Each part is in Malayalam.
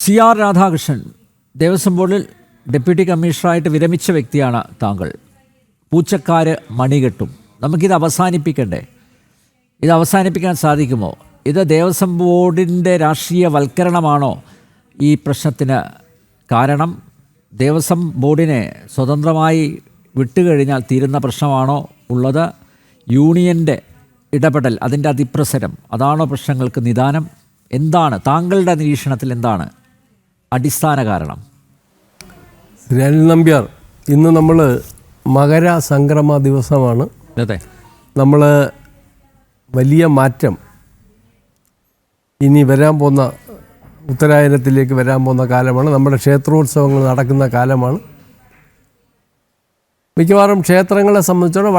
CR രാധാകൃഷ്ണൻ ദേവസ്വം ബോർഡിൽ ഡെപ്യൂട്ടി കമ്മീഷണറായിട്ട് വിരമിച്ച വ്യക്തിയാണ് താങ്കൾ. പൂച്ചക്കാര് മണികെട്ടും. നമുക്കിത് അവസാനിപ്പിക്കണ്ടേ? ഇത് അവസാനിപ്പിക്കാൻ സാധിക്കുമോ? ഇത് ദേവസ്വം ബോർഡിൻ്റെ രാഷ്ട്രീയവൽക്കരണമാണോ ഈ പ്രശ്നത്തിന് കാരണം? ദേവസ്വം ബോർഡിനെ സ്വതന്ത്രമായി വിട്ടുകഴിഞ്ഞാൽ തീരുന്ന പ്രശ്നമാണോ ഉള്ളത്? യൂണിയൻ്റെ ഇടപെടൽ, അതിൻ്റെ അതിപ്രസരം, അതാണോ പ്രശ്നങ്ങൾക്ക് നിദാനം? എന്താണ് താങ്കളുടെ നിരീക്ഷണത്തിൽ എന്താണ് അടിസ്ഥാന കാരണം? ശ്രീ അനിൽ നമ്പ്യാർ, ഇന്ന് നമ്മൾ മകര സംക്രമ ദിവസമാണ്. അതെ, നമ്മൾ വലിയ മാറ്റം ഇനി വരാൻ പോകുന്ന ഉത്തരായനത്തിലേക്ക് വരാൻ പോകുന്ന കാലമാണ്. നമ്മുടെ ക്ഷേത്രോത്സവങ്ങൾ നടക്കുന്ന കാലമാണ്. മിക്കവാറും ക്ഷേത്രങ്ങളെ സംബന്ധിച്ചോളം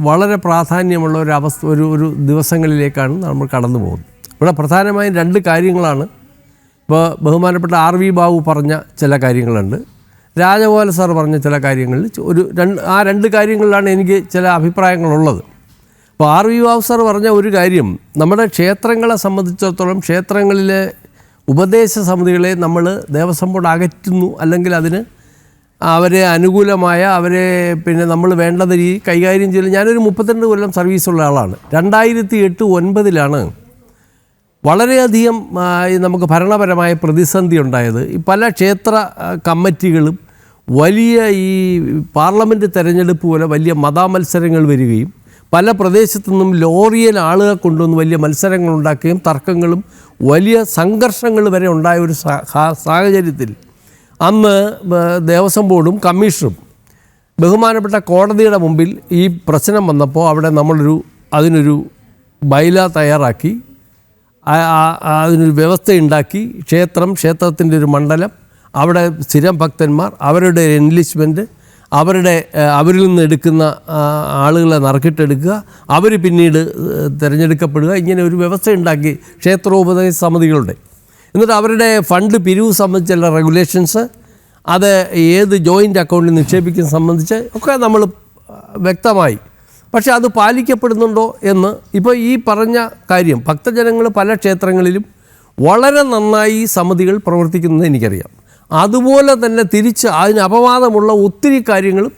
വളരെ പ്രാധാന്യമുള്ള ഒരു ദിവസങ്ങളിലേക്കാണ് നമ്മൾ കടന്നു പോകുന്നത്. ഇവിടെ പ്രധാനമായും രണ്ട് കാര്യങ്ങളാണ്. ഇപ്പോൾ ബഹുമാനപ്പെട്ട RV ബാബു പറഞ്ഞ ചില കാര്യങ്ങളുണ്ട്, രാജഗോപാൽ സാർ പറഞ്ഞ ചില കാര്യങ്ങളിൽ ആ രണ്ട് കാര്യങ്ങളിലാണ് എനിക്ക് ചില അഭിപ്രായങ്ങളുള്ളത്. അപ്പോൾ RV ബാബു സാർ പറഞ്ഞ ഒരു കാര്യം, നമ്മുടെ ക്ഷേത്രങ്ങളെ സംബന്ധിച്ചിടത്തോളം ക്ഷേത്രങ്ങളിലെ ഉപദേശ സമിതികളെ നമ്മൾ ദേവസ്വം ബോർഡ് അകറ്റുന്നു, അല്ലെങ്കിൽ അതിന് അവരെ അനുകൂലമായ അവരെ നമ്മൾ വേണ്ടത് രീതി കൈകാര്യം ചെയ്യില്ല. ഞാനൊരു 32 കൊല്ലം സർവീസുള്ള ആളാണ്. 2008-09 വളരെയധികം നമുക്ക് ഭരണപരമായ പ്രതിസന്ധി ഉണ്ടായത്. പല ക്ഷേത്ര കമ്മിറ്റികളും വലിയ ഈ പാർലമെൻറ്റ് തെരഞ്ഞെടുപ്പ് പോലെ വലിയ മതാമത്സരങ്ങൾ വരികയും പല പ്രദേശത്തു നിന്നും ലോറിയൽ ആളുകൾ കൊണ്ടുവന്ന് വലിയ മത്സരങ്ങൾ ഉണ്ടാക്കുകയും തർക്കങ്ങളും വലിയ സംഘർഷങ്ങൾ വരെ ഉണ്ടായ ഒരു സാഹചര്യത്തിൽ അന്ന് ദേവസ്വം ബോർഡും കമ്മീഷണറും ബഹുമാനപ്പെട്ട കോടതിയുടെ മുമ്പിൽ ഈ പ്രശ്നം വന്നപ്പോൾ അവിടെ അതിനൊരു ബൈല തയ്യാറാക്കി, അതിനൊരു വ്യവസ്ഥയുണ്ടാക്കി. ക്ഷേത്രത്തിൻ്റെ ഒരു മണ്ഡലം, അവിടെ സ്ഥിരം ഭക്തന്മാർ, അവരുടെ എൻലിച്ച്മെൻറ്റ്, അവരിൽ നിന്ന് എടുക്കുന്ന ആളുകളെ നറുക്കിട്ടെടുക്കുക, അവർ പിന്നീട് തിരഞ്ഞെടുക്കപ്പെടുക, ഇങ്ങനെ ഒരു വ്യവസ്ഥയുണ്ടാക്കി ക്ഷേത്രോപദേശ സമിതികളുടെ. എന്നിട്ട് അവരുടെ ഫണ്ട് പിരിവ് സംബന്ധിച്ചുള്ള റെഗുലേഷൻസ്, അത് ഏത് ജോയിൻ്റ് അക്കൗണ്ടിൽ നിക്ഷേപിക്കുന്ന സംബന്ധിച്ച് ഒക്കെ നമ്മൾ വ്യക്തമായി. പക്ഷേ അത് പാലിക്കപ്പെടുന്നുണ്ടോ എന്ന് ഇപ്പോൾ ഈ പറഞ്ഞ കാര്യം, ഭക്തജനങ്ങൾ പല ക്ഷേത്രങ്ങളിലും വളരെ നന്നായി സമിതികൾ പ്രവർത്തിക്കുന്നത് എനിക്കറിയാം. അതുപോലെ തന്നെ തിരിച്ച് അതിന് അപവാദമുള്ള ഒത്തിരി കാര്യങ്ങളും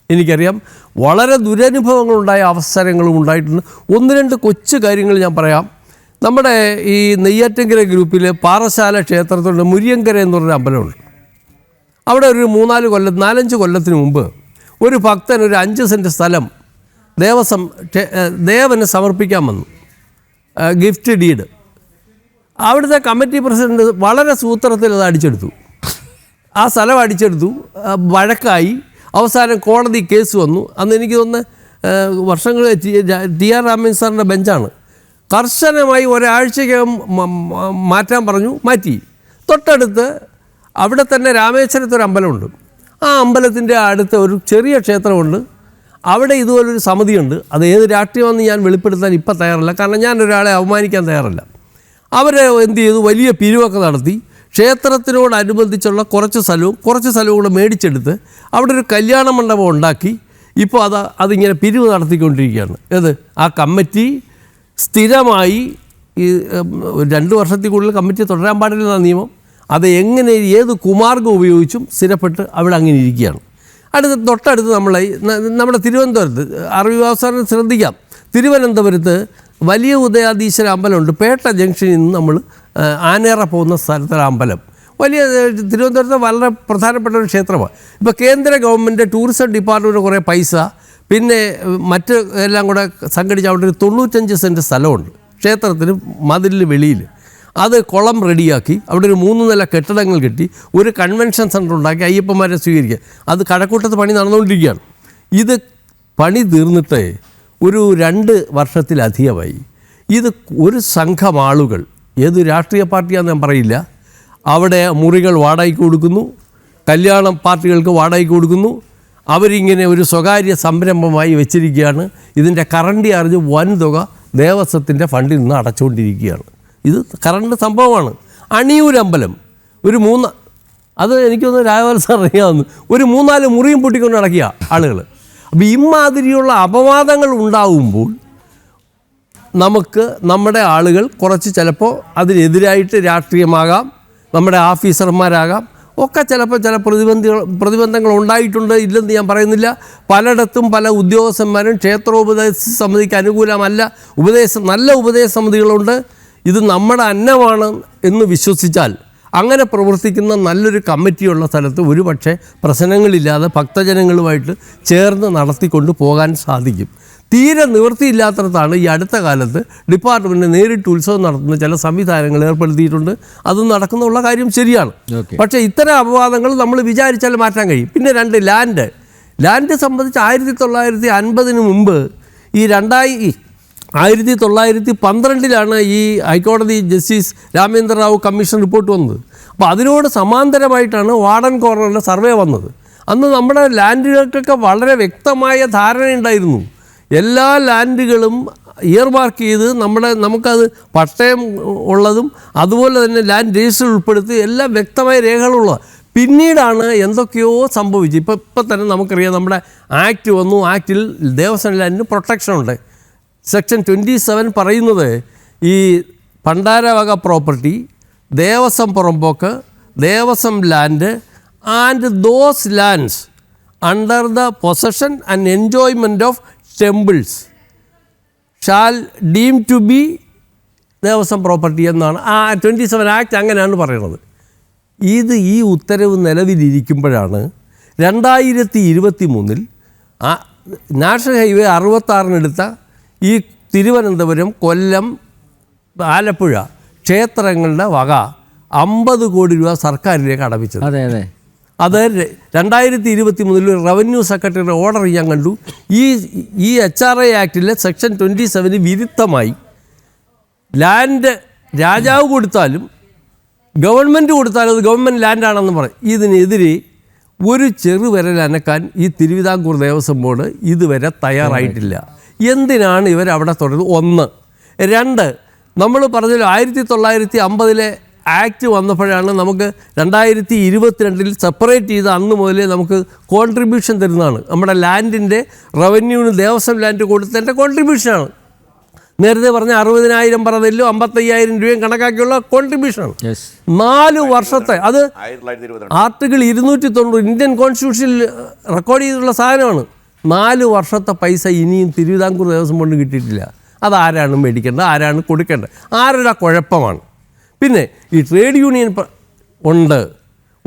എനിക്കറിയാം. വളരെ ദുരനുഭവങ്ങളുണ്ടായ അവസരങ്ങളും ഉണ്ടായിട്ടുണ്ട്. 1-2 കൊച്ചു കാര്യങ്ങൾ ഞാൻ പറയാം. നമ്മുടെ ഈ നെയ്യാറ്റിൻകര ഗ്രൂപ്പിൽ പാറശാല ക്ഷേത്രത്തിലുണ്ട് മുരിയങ്കര എന്ന് പറഞ്ഞൊരു അമ്പലമുണ്ട്. അവിടെ ഒരു 4-5 കൊല്ലത്തിന് മുമ്പ് ഒരു ഭക്തൻ ഒരു 5 സെൻറ്റ് സ്ഥലം ദേവന് സമർപ്പിക്കാൻ വന്നു, ഗിഫ്റ്റ് ഡീഡ്. അവിടുത്തെ കമ്മിറ്റി പ്രസിഡന്റ് വളരെ സൂത്രത്തിൽ അത് അടിച്ചെടുത്തു. ആ സ്ഥലം അടിച്ചെടുത്തു, വഴക്കായി. അവസാനം കോടതി കേസ് വന്നു. അന്ന് എനിക്ക് തോന്നുന്നു വർഷങ്ങൾ TR രാമൻ സാറിൻ്റെ ബെഞ്ചാണ് കർശനമായി ഒരാഴ്ചയ്ക്കകം മാറ്റാൻ പറഞ്ഞു. മാറ്റി. തൊട്ടടുത്ത് അവിടെ തന്നെ രാമേശ്വരത്തൊരു അമ്പലമുണ്ട്. ആ അമ്പലത്തിൻ്റെ അടുത്ത് ഒരു ചെറിയ ക്ഷേത്രമുണ്ട്. അവിടെ ഇതുപോലൊരു സമിതിയുണ്ട്. അത് ഏത് രാഷ്ട്രീയമെന്ന് ഞാൻ വെളിപ്പെടുത്താൻ ഇപ്പം തയ്യാറല്ല, കാരണം ഞാൻ ഒരാളെ അവമാനിക്കാൻ തയ്യാറല്ല. അവർ എന്ത് ചെയ്തു, വലിയ പിരിവൊക്കെ നടത്തി. ക്ഷേത്രത്തിനോടനുബന്ധിച്ചുള്ള കുറച്ച് സ്ഥലവും കൂടെ മേടിച്ചെടുത്ത് അവിടെ ഒരു കല്യാണ മണ്ഡപം ഉണ്ടാക്കി. ഇപ്പോൾ അതിങ്ങനെ പിരിവ് നടത്തിക്കൊണ്ടിരിക്കുകയാണ്. ആ കമ്മിറ്റി സ്ഥിരമായി ഈ 2 വർഷത്തിൽ കൂടുതൽ കമ്മിറ്റി തുടരാൻ പാടില്ലെന്ന നിയമം. അത് എങ്ങനെ ഏത് കുമാർഗം ഉപയോഗിച്ചും സ്ഥിരപ്പെട്ട് അവിടെ അങ്ങനെ ഇരിക്കുകയാണ്. തൊട്ടടുത്ത് നമ്മുടെ തിരുവനന്തപുരത്ത് അറിവാസാറിന് ശ്രദ്ധിക്കാം. തിരുവനന്തപുരത്ത് വലിയ ഉദയാധീശ്വര അമ്പലമുണ്ട്. പേട്ട ജംഗ്ഷനിൽ നിന്ന് നമ്മൾ ആനേറ പോകുന്ന സ്ഥലത്തൊരു അമ്പലം, വലിയ തിരുവനന്തപുരത്ത് വളരെ പ്രധാനപ്പെട്ട ഒരു ക്ഷേത്രമാണ്. ഇപ്പോൾ കേന്ദ്ര ഗവൺമെൻറ് ടൂറിസം ഡിപ്പാർട്ട്മെൻറ്റ് കുറേ പൈസ, പിന്നെ മറ്റ് എല്ലാം കൂടെ സംഘടിച്ച് അവിടെ ഒരു 95 സെൻറ്റ് സ്ഥലമുണ്ട് ക്ഷേത്രത്തിന് മതിലിന് വെളിയിൽ. അത് കുളം റെഡിയാക്കി അവിടെ ഒരു 3 നില കെട്ടിടങ്ങൾ കെട്ടി ഒരു കൺവെൻഷൻ സെൻ്റർ ഉണ്ടാക്കി അയ്യപ്പന്മാരെ സ്വീകരിക്കുക. അത് കഴക്കൂട്ടത്ത് പണി നടന്നുകൊണ്ടിരിക്കുകയാണ്. ഇത് പണി തീർന്നിട്ട് ഒരു 2 വർഷത്തിലധികമായി. ഇത് ഒരു സംഘം ആളുകൾ, ഏത് രാഷ്ട്രീയ പാർട്ടിയാണെന്ന് ഞാൻ പറയില്ല, അവിടെ മുറികൾ വാടകയ്ക്ക് കൊടുക്കുന്നു, കല്യാണ പാർട്ടികൾക്ക് വാടകയ്ക്ക് കൊടുക്കുന്നു. അവരിങ്ങനെ ഒരു സ്വകാര്യ സംരംഭമായി വെച്ചിരിക്കുകയാണ്. ഇതിൻ്റെ കറണ്ട് ചാർജ് വൻതുക ദേവസ്വത്തിൻ്റെ ഫണ്ടിൽ നിന്ന് അടച്ചുകൊണ്ടിരിക്കുകയാണ്. ഇത് കറണ്ട് സംഭവമാണ്. അണിയൂരമ്പലം ഒരു 3, അത് എനിക്കൊന്ന് രാഘവൻ സാർ അറിയാവുന്നു, ഒരു 3-4 മുറിയും പൊട്ടിക്കൊണ്ട് നടക്കുക ആളുകൾ. അപ്പോൾ ഇമാതിരിയുള്ള അപവാദങ്ങൾ ഉണ്ടാവുമ്പോൾ നമുക്ക് നമ്മുടെ ആളുകൾ കുറച്ച് ചിലപ്പോൾ അതിനെതിരായിട്ട് രാഷ്ട്രീയമാകാം, നമ്മുടെ ഓഫീസർമാരാകാം, ഒക്കെ ചിലപ്പോൾ ചില പ്രതിബന്ധങ്ങൾ ഉണ്ടായിട്ടുണ്ട്, ഇല്ലെന്ന് ഞാൻ പറയുന്നില്ല. പലയിടത്തും പല ഉദ്യോഗസ്ഥന്മാരും ക്ഷേത്രോപദേശ സമിതിക്ക് അനുകൂലമല്ല, നല്ല ഉപദേശ സമിതികളുണ്ട്. ഇത് നമ്മുടെ അന്നമാണ് എന്ന് വിശ്വസിച്ചാൽ അങ്ങനെ പ്രവർത്തിക്കുന്ന നല്ലൊരു കമ്മിറ്റിയുള്ള സ്ഥലത്ത് ഒരുപക്ഷെ പ്രശ്നങ്ങളില്ലാതെ ഭക്തജനങ്ങളുമായിട്ട് ചേർന്ന് നടത്തിക്കൊണ്ട് പോകാൻ സാധിക്കും. തീരെ നിവൃത്തിയില്ലാത്തടത്താണ് ഈ അടുത്ത കാലത്ത് ഡിപ്പാർട്ട്മെൻറ്റ് നേരിട്ട് ഉത്സവം നടത്തുന്ന ചില സംവിധാനങ്ങൾ ഏർപ്പെടുത്തിയിട്ടുണ്ട്. അത് നടക്കുന്നുള്ള കാര്യം ശരിയാണ്. പക്ഷേ ഇത്തരം അപവാദങ്ങൾ നമ്മൾ വിചാരിച്ചാൽ മാറ്റാൻ കഴിയും. പിന്നെ രണ്ട്, ലാൻഡ് സംബന്ധിച്ച് 1950 മുമ്പ് ഈ 1912 ഈ ഹൈക്കോടതി justice Ramendra Rao commission report വന്നത്. അപ്പോൾ അതിനോട് സമാന്തരമായിട്ടാണ് വാർഡൻ കോർണറിൻ്റെ സർവേ വന്നത്. അന്ന് നമ്മുടെ ലാൻഡുകൾക്കൊക്കെ വളരെ വ്യക്തമായ ധാരണയുണ്ടായിരുന്നു. എല്ലാ ലാൻഡുകളും ഇയർ മാർക്ക് ചെയ്ത് നമുക്കത് പട്ടയം ഉള്ളതും അതുപോലെ തന്നെ ലാൻഡ് രജിസ്റ്റർ ഉൾപ്പെടുത്തി എല്ലാം വ്യക്തമായ രേഖകളുള്ളത്. പിന്നീടാണ് എന്തൊക്കെയോ സംഭവിച്ചു. ഇപ്പം തന്നെ നമുക്കറിയാം, നമ്മുടെ ആക്ട് വന്നു. ആക്റ്റിൽ ദേവസ്വം ലാൻഡിന് പ്രൊട്ടക്ഷൻ ഉണ്ട്. സെക്ഷൻ 27 പറയുന്നത് ഈ ഭണ്ഡാരവക പ്രോപ്പർട്ടി, ദേവസ്വം പുറമ്പോക്ക്, Devaswom land and those lands under the possession and enjoyment of temples shall deem to be Devaswom property എന്നാണ് ആ 27 ആക്ട് അങ്ങനെയാണ് പറയുന്നത്. ഈ ഉത്തരവ് നിലവിലിരിക്കുമ്പോഴാണ് 2023 നാഷണൽ ഹൈവേ 66 ഈ തിരുവനന്തപുരം, കൊല്ലം, ആലപ്പുഴ ക്ഷേത്രങ്ങളുടെ വക 50 കോടി രൂപ സർക്കാരിലേക്ക് അടപ്പിച്ചത്. അത് 2023 റവന്യൂ സെക്രട്ടറിയുടെ ഓർഡർ ഞാൻ കണ്ടു. ഈ HRA ആക്ടിലെ സെക്ഷൻ 27 വിരുദ്ധമായി ലാൻഡ് രാജാവ് കൊടുത്താലും ഗവൺമെൻറ് കൊടുത്താലും അത് ഗവൺമെൻറ് ലാൻഡാണെന്ന് പറയും. ഇതിനെതിരെ ഒരു ചെറുവിരൽ അനക്കാൻ ഈ തിരുവിതാംകൂർ ദേവസ്വം ബോർഡ് ഇതുവരെ തയ്യാറായിട്ടില്ല. എന്തിനാണ് ഇവരവിടെ തുടരുന്നത്? 1. 2, നമ്മൾ പറഞ്ഞല്ലോ 1950 ആക്ട് വന്നപ്പോഴാണ് നമുക്ക് 2022 സെപ്പറേറ്റ് ചെയ്ത് അന്ന് മുതലേ നമുക്ക് കോൺട്രിബ്യൂഷൻ തരുന്നതാണ്. നമ്മുടെ ലാൻഡിൻ്റെ റവന്യൂവിന് ദേവസ്വം ലാൻഡ് കൊടുത്തതിൻ്റെ കോൺട്രിബ്യൂഷനാണ്. നേരത്തെ പറഞ്ഞ 60,000 പറഞ്ഞല്ലോ 55,000 രൂപയും കണക്കാക്കിയുള്ള കോൺട്രിബ്യൂഷനാണ്. 4 വർഷത്തെ, അത് ആർട്ടിക്കിൾ 290 ഇന്ത്യൻ കോൺസ്റ്റിറ്റ്യൂഷനിൽ റെക്കോർഡ് ചെയ്തിട്ടുള്ള സാധനമാണ്. 4 വർഷത്തെ പൈസ ഇനിയും തിരുവിതാംകൂർ ദേവസ്വം ബോർഡിന് കിട്ടിയിട്ടില്ല. അതാരാണ് മേടിക്കേണ്ടത്, ആരാണ് കൊടുക്കേണ്ടത്, ആരുടെ കുഴപ്പമാണ്. പിന്നെ ഈ ട്രേഡ് യൂണിയൻ ഉണ്ട്,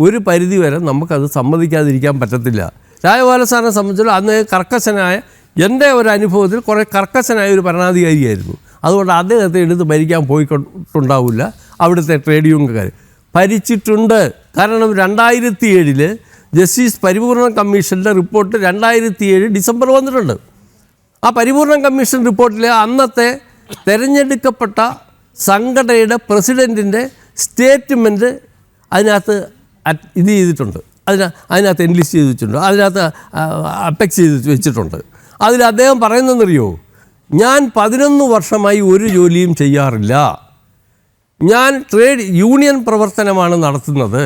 ഒരു പരിധി വരെ നമുക്കത് സമ്മതിക്കാതിരിക്കാൻ പറ്റത്തില്ല. രാജഗോപാല സാറിനെ സംബന്ധിച്ചുള്ള അന്ന് കർക്കശനായ, എൻ്റെ ഒരു അനുഭവത്തിൽ കുറേ കർക്കശനായ ഒരു ഭരണാധികാരിയായിരുന്നു. അതുകൊണ്ട് അദ്ദേഹത്തെ എടുത്ത് ഭരിക്കാൻ പോയിട്ടുണ്ടാവില്ല. അവിടുത്തെ ട്രേഡ് യൂണിയൻകാർ ഭരിച്ചിട്ടുണ്ട്. കാരണം 2007 ജസ്റ്റിസ് പരിപൂർണ കമ്മീഷൻ്റെ റിപ്പോർട്ട് 2007 ഡിസംബർ വന്നിട്ടുണ്ട്. ആ പരിപൂർണ കമ്മീഷൻ റിപ്പോർട്ടിൽ അന്നത്തെ തിരഞ്ഞെടുക്കപ്പെട്ട സംഘടനയുടെ പ്രസിഡൻറ്റിൻ്റെ സ്റ്റേറ്റ്മെൻറ്റ് അതിനകത്ത് ഇത് ചെയ്തിട്ടുണ്ട്, അതിനകത്ത് എൻലിസ്റ്റ് ചെയ്ത് വെച്ചിട്ടുണ്ട്, അതിനകത്ത് അപ്പെക്സ് ചെയ്ത് വെച്ചിട്ടുണ്ട്. അതിൽ അദ്ദേഹം പറയുന്നതെന്നറിയോ, ഞാൻ 11 വർഷമായി ഒരു ജോലിയും ചെയ്യാറില്ല, ഞാൻ ട്രേഡ് യൂണിയൻ പ്രവർത്തനമാണ് നടത്തുന്നത്,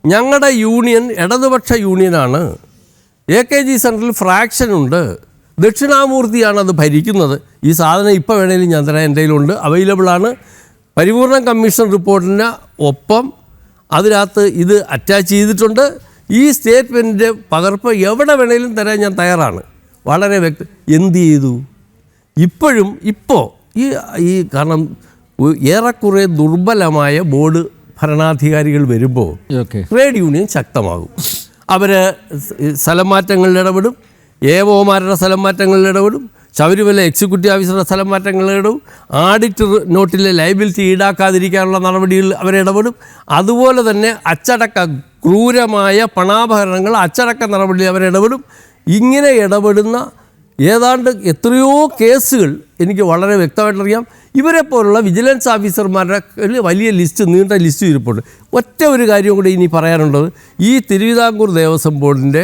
ഞങ്ങളുടെ യൂണിയൻ ഇടതുപക്ഷ യൂണിയനാണ്, AKG സെൻട്രൽ ഫ്രാക്ഷനുണ്ട്, ദക്ഷിണാമൂർത്തിയാണ് അത് ഭരിക്കുന്നത്. ഈ സാധനം ഇപ്പോൾ വേണമെങ്കിലും ഞാൻ തരാം, എൻ്റെ കയ്യിലുണ്ട്, അവൈലബിളാണ്. പരിപൂർണ കമ്മീഷൻ റിപ്പോർട്ടിന് ഒപ്പം അതിനകത്ത് ഇത് അറ്റാച്ച് ചെയ്തിട്ടുണ്ട്. ഈ സ്റ്റേറ്റ്മെൻറ്റിൻ്റെ പകർപ്പ് എവിടെ വേണമെങ്കിലും തരാൻ ഞാൻ തയ്യാറാണ്. വളരെ എന്ത് ചെയ്തു? ഇപ്പോൾ ഈ കാരണം ഏറെക്കുറെ ദുർബലമായ ബോർഡ് ഭരണാധികാരികൾ വരുമ്പോൾ ട്രേഡ് യൂണിയൻ ശക്തമാകും. അവർ സ്ഥലം മാറ്റങ്ങളിൽ ഇടപെടും, ഏവോമാരുടെ സ്ഥലം മാറ്റങ്ങളിൽ ഇടപെടും, ശബരിമല എക്സിക്യൂട്ടീവ് ഓഫീസറുടെ സ്ഥലം മാറ്റങ്ങളിൽ ഇടപെടും, ആഡിറ്റ് നോട്ടിലെ ലയബിലിറ്റി ഈടാക്കാതിരിക്കാനുള്ള നടപടികൾ അവരിടപെടും. അതുപോലെ തന്നെ ക്രൂരമായ പണാപഹരണങ്ങൾ അച്ചടക്ക നടപടിയിൽ അവരിടപെടും. ഇങ്ങനെ ഇടപെടുന്ന ഏതാണ്ട് എത്രയോ കേസുകൾ എനിക്ക് വളരെ വ്യക്തമായിട്ടറിയാം. ഇവരെ പോലുള്ള വിജിലൻസ് ഓഫീസർമാരുടെ വലിയ ലിസ്റ്റ്, നീണ്ട ലിസ്റ്റ് ഇരിപ്പുണ്ട്. ഒറ്റ ഒരു കാര്യം കൂടി ഇനി പറയാനുള്ളത്, ഈ തിരുവിതാംകൂർ ദേവസ്വം ബോർഡിൻ്റെ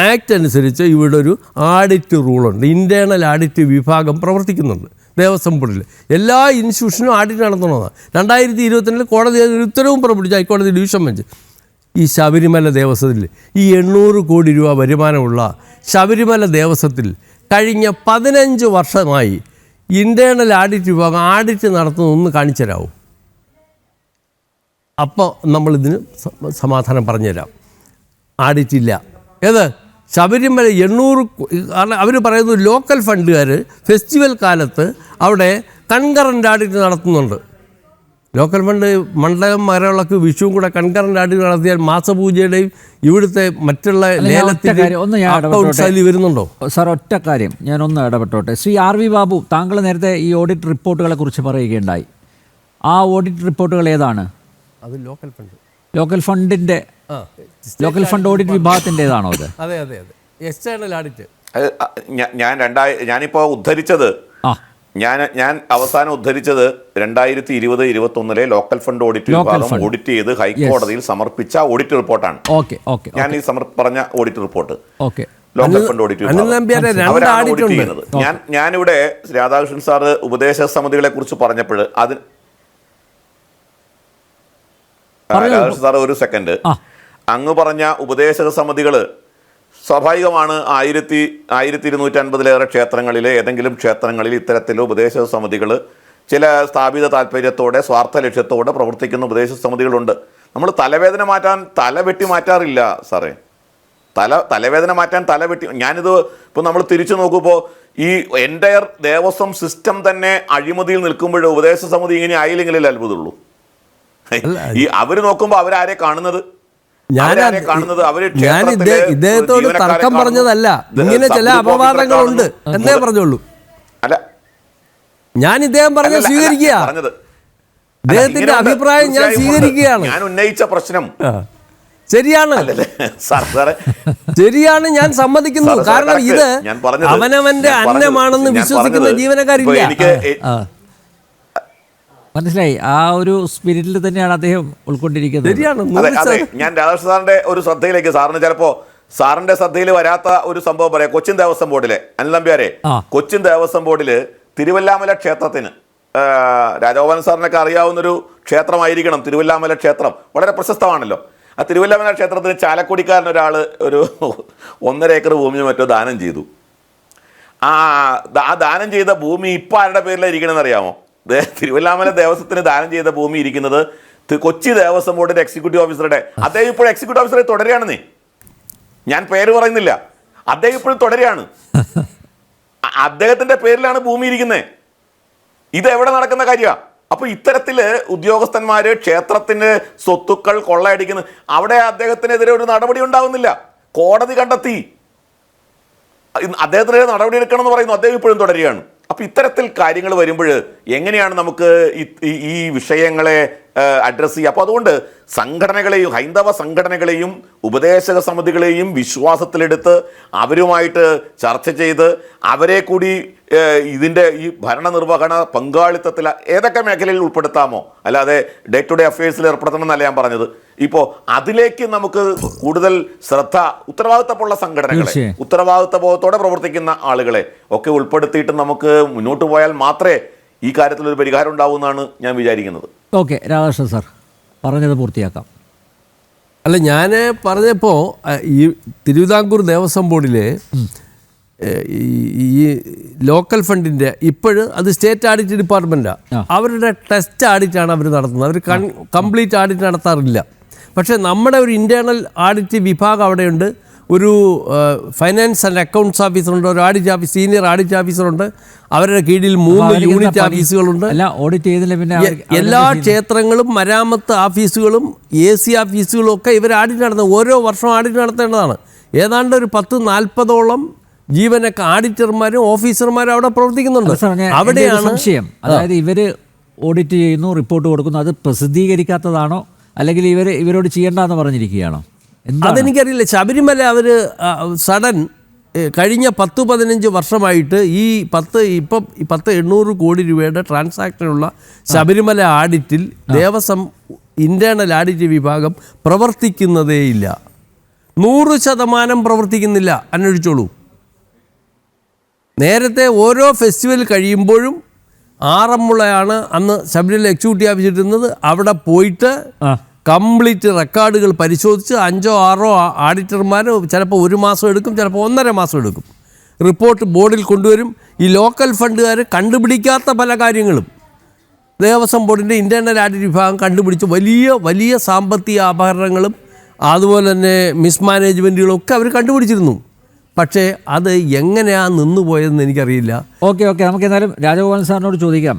ആക്ട് അനുസരിച്ച് ഇവിടെ ഒരു ആഡിറ്റ് റൂളുണ്ട്. ഇൻറ്റേർണൽ ആഡിറ്റ് വിഭാഗം പ്രവർത്തിക്കുന്നുണ്ട് ദേവസ്വം ബോർഡിൽ. എല്ലാ ഇൻസ്റ്റിറ്റ്യൂഷനും ആഡിറ്റ് നടത്തണമെന്നാണ് 2022 കോടതി ഒരു ഉത്തരവും പുറപ്പെടുവിച്ചു, ഹൈക്കോടതി ഡിവിഷൻ ബെഞ്ച്. ഈ ശബരിമല ദേവസ്വത്തിൽ ഈ 800 കോടി രൂപ വരുമാനമുള്ള ശബരിമല ദേവസ്വത്തിൽ കഴിഞ്ഞ 15 വർഷമായി ഇൻറ്റേർണൽ ആഡിറ്റ് വിഭാഗം ആഡിറ്റ് നടത്തുന്നതൊന്ന് കാണിച്ചു തരാമോ? അപ്പോൾ നമ്മളിതിന് സമാധാനം പറഞ്ഞുതരാം. ആഡിറ്റ് ഇല്ല. ഏത് ശബരിമല 800, കാരണം അവർ പറയുന്നത് ലോക്കൽ ഫണ്ടുകാർ ഫെസ്റ്റിവൽ കാലത്ത് അവിടെ കൺകറൻ്റ് ആഡിറ്റ് നടത്തുന്നുണ്ട്. ലോക്കൽ ഫണ്ട് മണ്ഡലം മരവിളക്ക് വിഷുവും കൂടെ കൺകറൻ്റ് ആഡിറ്റ് നടത്തിയാൽ മാസപൂജയുടെയും ഇവിടുത്തെ മറ്റുള്ള ലേലത്തിൽ വരുന്നുണ്ടോ? സാർ, ഒറ്റ കാര്യം ഞാനൊന്ന് ഇടപെട്ടോട്ടെ. ശ്രീ ആർ വി ബാബു, താങ്കൾ നേരത്തെ ഈ ഓഡിറ്റ് റിപ്പോർട്ടുകളെ കുറിച്ച് പറയുകയുണ്ടായി. ആ ഓഡിറ്റ് റിപ്പോർട്ടുകൾ ഏതാണ്? അത് local fund, local fund audit വിഭാഗത്തിൻ്റെതാണോ അത്? അതെ അതെ അതെ, എക്സ്റ്റേണൽ ആഡിറ്റ്. ഞാനിപ്പോൾ ഉദ്ധരിച്ചത് ഞാൻ അവസാനം ഉദ്ധരിച്ചത് 2020-21 ലോക്കൽ ഫണ്ട് ഓഡിറ്റ് വിഭാഗം ഓഡിറ്റ് ചെയ്ത് ഹൈക്കോടതിയിൽ സമർപ്പിച്ച ഓഡിറ്റ് റിപ്പോർട്ടാണ്. ഞാൻ ഈ പറഞ്ഞ audit report local fund audit വിഭാഗം അവരാണ് ഓഡിറ്റ് ചെയ്യുന്നത്. ഞാനിവിടെ രാധാകൃഷ്ണൻ സാറ് ഉപദേശക സമിതികളെ കുറിച്ച് പറഞ്ഞപ്പോൾ രാധാകൃഷ്ണൻ സാർ ഒരു സെക്കൻഡ്, അങ്ങ് പറഞ്ഞ ഉപദേശക സമിതികൾ സ്വാഭാവികമാണ്. 1250-ലേറെ ക്ഷേത്രങ്ങളിലെ ഏതെങ്കിലും ക്ഷേത്രങ്ങളിൽ ഇത്തരത്തിലുള്ള ഉപദേശക സമിതികൾ ചില സ്ഥാപിത താല്പര്യത്തോടെ സ്വാർത്ഥ ലക്ഷ്യത്തോടെ പ്രവർത്തിക്കുന്ന ഉപദേശക സമിതികളുണ്ട്. നമ്മൾ തലവേദന മാറ്റാൻ തല വെട്ടി മാറ്റാറില്ല സാറേ. തലവേദന മാറ്റാൻ തല വെട്ടി, ഞാനിത് ഇപ്പോൾ നമ്മൾ തിരിച്ചു നോക്കുമ്പോൾ ഈ എൻ്റയർ ദേവസ്വം സിസ്റ്റം തന്നെ അഴിമതിയിൽ നിൽക്കുമ്പോൾ ഉപദേശക സമിതി ഇങ്ങനെ ആയില്ലെങ്കിലല്ലേ അത്ഭുതമുള്ളൂ. ഈ അവർ നോക്കുമ്പോൾ അവരാരെ കാണുന്നത്? ഞാൻ ഇദ്ദേഹത്തോട് തർക്കം പറഞ്ഞതല്ല, ഇങ്ങനെ ചില അപവാദങ്ങളുണ്ട് എന്നേ പറഞ്ഞോളൂ. അല്ല, ഞാൻ ഇദ്ദേഹം പറഞ്ഞ സ്വീകരിക്കുക, ഇദ്ദേഹത്തിന്റെ അഭിപ്രായം ഞാൻ സ്വീകരിക്കുകയാണ്. ഞാൻ ഉന്നയിച്ച പ്രശ്നം ശരിയാണ്, ശരിയാണ്, ഞാൻ സമ്മതിക്കുന്നു. കാരണം ഇത് അവനവന്റെ അന്നമാണെന്ന് വിശ്വസിക്കുന്ന ജീവനക്കാരില്ല. മനസ്സിലായി. ആ ഒരു സ്പിരിറ്റിൽ തന്നെയാണ് അദ്ദേഹം ഉൾക്കൊണ്ടിരിക്കുന്നത്. അതെ, ഞാൻ രാധാകൃഷ്ണൻ സാറിന്റെ ഒരു ശ്രദ്ധയിലേക്ക്, സാറിന് ചിലപ്പോ സാറിന്റെ ശ്രദ്ധയിൽ വരാത്ത ഒരു സംഭവം പറയാം. കൊച്ചിൻ ദേവസ്വം ബോർഡിലെ അനിൽ നമ്പ്യാരെ, കൊച്ചിൻ ദേവസ്വം ബോർഡില് തിരുവല്ലാമല ക്ഷേത്രത്തിന്, രാജഗോപാലൻ സാറിനൊക്കെ അറിയാവുന്നൊരു ക്ഷേത്രമായിരിക്കണം തിരുവല്ലാമല ക്ഷേത്രം, വളരെ പ്രശസ്തമാണല്ലോ. ആ തിരുവല്ലാമല ക്ഷേത്രത്തിന് ചാലക്കുടിക്കാരൻ ഒരാൾ ഒരു 1.5 ഏക്കർ ഭൂമി മറ്റോ ദാനം ചെയ്തു. ആ ദാനം ചെയ്ത ഭൂമി ഇപ്പം ആരുടെ പേരിലാണ് ഇരിക്കണമെന്ന് അറിയാമോ? തിരുവല്ലാമല ദേവസ്വത്തിന് ദാനം ചെയ്ത ഭൂമി ഇരിക്കുന്നത് കൊച്ചി ദേവസ്വം ബോർഡിന്റെ എക്സിക്യൂട്ടീവ് ഓഫീസറുടെ. അദ്ദേഹം ഇപ്പോൾ എക്സിക്യൂട്ടീവ് ഓഫീസറെ തുടരുകയാണെന്നേ, ഞാൻ പേര് പറയുന്നില്ല, അദ്ദേഹം ഇപ്പോഴും തുടരുകയാണ്. അദ്ദേഹത്തിന്റെ പേരിലാണ് ഭൂമി ഇരിക്കുന്നത്. ഇത് എവിടെ നടക്കുന്ന കാര്യമാണ്? അപ്പൊ ഇത്തരത്തില് ഉദ്യോഗസ്ഥന്മാര് ക്ഷേത്രത്തിന് സ്വത്തുക്കൾ കൊള്ളയടിക്കുന്നു. അവിടെ അദ്ദേഹത്തിനെതിരെ ഒരു നടപടി ഉണ്ടാവുന്നില്ല. കോടതി കണ്ടെത്തി അദ്ദേഹത്തിനെതിരെ നടപടി എടുക്കണം എന്ന് പറയുന്നു. അദ്ദേഹം ഇപ്പോഴും തുടരുകയാണ്. അപ്പോൾ ഇത്തരത്തിൽ കാര്യങ്ങൾ വരുമ്പോൾ എങ്ങനെയാണ് നമുക്ക് ഈ വിഷയങ്ങളെ അഡ്രസ്സ് ചെയ്യുക? അപ്പോൾ അതുകൊണ്ട് സംഘടനകളെയും ഹൈന്ദവ സംഘടനകളെയും ഉപദേശക സമിതികളെയും വിശ്വാസത്തിലെടുത്ത് അവരുമായിട്ട് ചർച്ച ചെയ്ത് അവരെ കൂടി ഇതിൻ്റെ ഈ ഭരണനിർവഹണ പങ്കാളിത്തത്തിൽ ഏതൊക്കെ മേഖലയിൽ ഉൾപ്പെടുത്താമോ, അല്ലാതെ ഡേ ടു ഡേ അഫയേഴ്സിൽ ഏർപ്പെടുത്തണം എന്നല്ല ഞാൻ പറഞ്ഞത്. ഇപ്പോൾ അതിലേക്ക് നമുക്ക് കൂടുതൽ ശ്രദ്ധ, ഉത്തരവാദിത്തമുള്ള സംഘടനകളെ, ഉത്തരവാദിത്തബോധത്തോടെ പ്രവർത്തിക്കുന്ന ആളുകളെ ഒക്കെ ഉൾപ്പെടുത്തിയിട്ട് നമുക്ക് മുന്നോട്ട് പോയാൽ മാത്രമേ ഈ കാര്യത്തിലൊരു പരിഹാരം ഉണ്ടാവുമെന്നാണ് ഞാൻ വിചാരിക്കുന്നത്. ഓക്കെ, രാധാകൃഷ്ണൻ സാർ പറഞ്ഞത് പൂർത്തിയാക്കാം. അല്ല, ഞാൻ പറഞ്ഞപ്പോൾ ഈ തിരുവിതാംകൂർ ദേവസ്വം ബോർഡിലെ ഈ ലോക്കൽ ഫണ്ടിൻ്റെ ഇപ്പോഴും അത് സ്റ്റേറ്റ് ആഡിറ്റ് ഡിപ്പാർട്ട്മെൻറ്റാണ്. അവരുടെ ടെസ്റ്റ് ആഡിറ്റാണ് അവർ നടത്തുന്നത്. അവർ കംപ്ലീറ്റ് ആഡിറ്റ് നടത്താറില്ല. പക്ഷേ നമ്മുടെ ഒരു ഇൻറ്റേർണൽ ആഡിറ്റ് വിഭാഗം അവിടെയുണ്ട്. ഒരു ഫൈനാൻസ് ആൻഡ് അക്കൗണ്ട്സ് ഓഫീസറുണ്ട്, ഒരു ആഡിറ്റ് ഓഫീസ്, സീനിയർ ആഡിറ്റ് ഓഫീസറുണ്ട്. അവരുടെ കീഴിൽ 3 യൂണിറ്റ് ഓഫീസുകളുണ്ട്. എല്ലാ ക്ഷേത്രങ്ങളും മരാമത്ത് ഓഫീസുകളും AC ഓഫീസുകളും ഒക്കെ ഇവർ ആഡിറ്റ് നടത്തുന്നത്. ഓരോ വർഷവും ആഡിറ്റ് നടത്തേണ്ടതാണ്. ഏതാണ്ട് ഒരു 10-40ഓളം ജീവനൊക്കെ ആഡിറ്റർമാരും ഓഫീസർമാരും അവിടെ പ്രവർത്തിക്കുന്നുണ്ട്. അവിടെയാണ് സംശയം. അതായത് ഇവര് ഓഡിറ്റ് ചെയ്യുന്നു, റിപ്പോർട്ട് കൊടുക്കുന്നു, അത് പ്രസിദ്ധീകരിക്കാത്തതാണോ അല്ലെങ്കിൽ ഇവരോട് ചെയ്യേണ്ടെന്ന് പറഞ്ഞിരിക്കുകയാണോ? അതെനിക്കറിയില്ല. ശബരിമല അവർ സഡൻ കഴിഞ്ഞ 10-15 വർഷമായിട്ട് ഈ 800 കോടി രൂപയുടെ ട്രാൻസാക്ഷനുള്ള ശബരിമല ആഡിറ്റിൽ ദേവസ്വം ഇൻറ്റേർണൽ ആഡിറ്റ് വിഭാഗം പ്രവർത്തിക്കുന്നതേയില്ല. 100% പ്രവർത്തിക്കുന്നില്ല. അന്വേഷിച്ചോളൂ. നേരത്തെ ഓരോ ഫെസ്റ്റിവൽ കഴിയുമ്പോഴും ആറന്മുളയാണ് അന്ന് ശബരിമല എക്സിക്യൂട്ടീവ് ഓഫീസിരുന്നത്. അവിടെ പോയിട്ട് കംപ്ലീറ്റ് റെക്കോർഡുകൾ പരിശോധിച്ച് 5-6 ആഡിറ്റർമാർ ചിലപ്പോൾ 1 മാസം എടുക്കും, ചിലപ്പോൾ 1.5 മാസം എടുക്കും. റിപ്പോർട്ട് ബോർഡിൽ കൊണ്ടുവരും. ഈ ലോക്കൽ ഫണ്ടുകാർ കണ്ടുപിടിക്കാത്ത പല കാര്യങ്ങളും ദേവസ്വം ബോർഡിൻ്റെ ഇൻറ്റേർണൽ ആഡിറ്റ് വിഭാഗം കണ്ടുപിടിച്ച് വലിയ വലിയ സാമ്പത്തിക അപകടങ്ങളും അതുപോലെ തന്നെ മിസ്മാനേജ്മെൻറ്റുകളും ഒക്കെ അവർ കണ്ടുപിടിച്ചിരുന്നു. പക്ഷേ അത് എങ്ങനെയാണ് നിന്നുപോയതെന്ന് എനിക്കറിയില്ല. ഓക്കെ നമുക്ക് എന്തായാലും രാജഗോപാലൻ സാറിനോട് ചോദിക്കാം.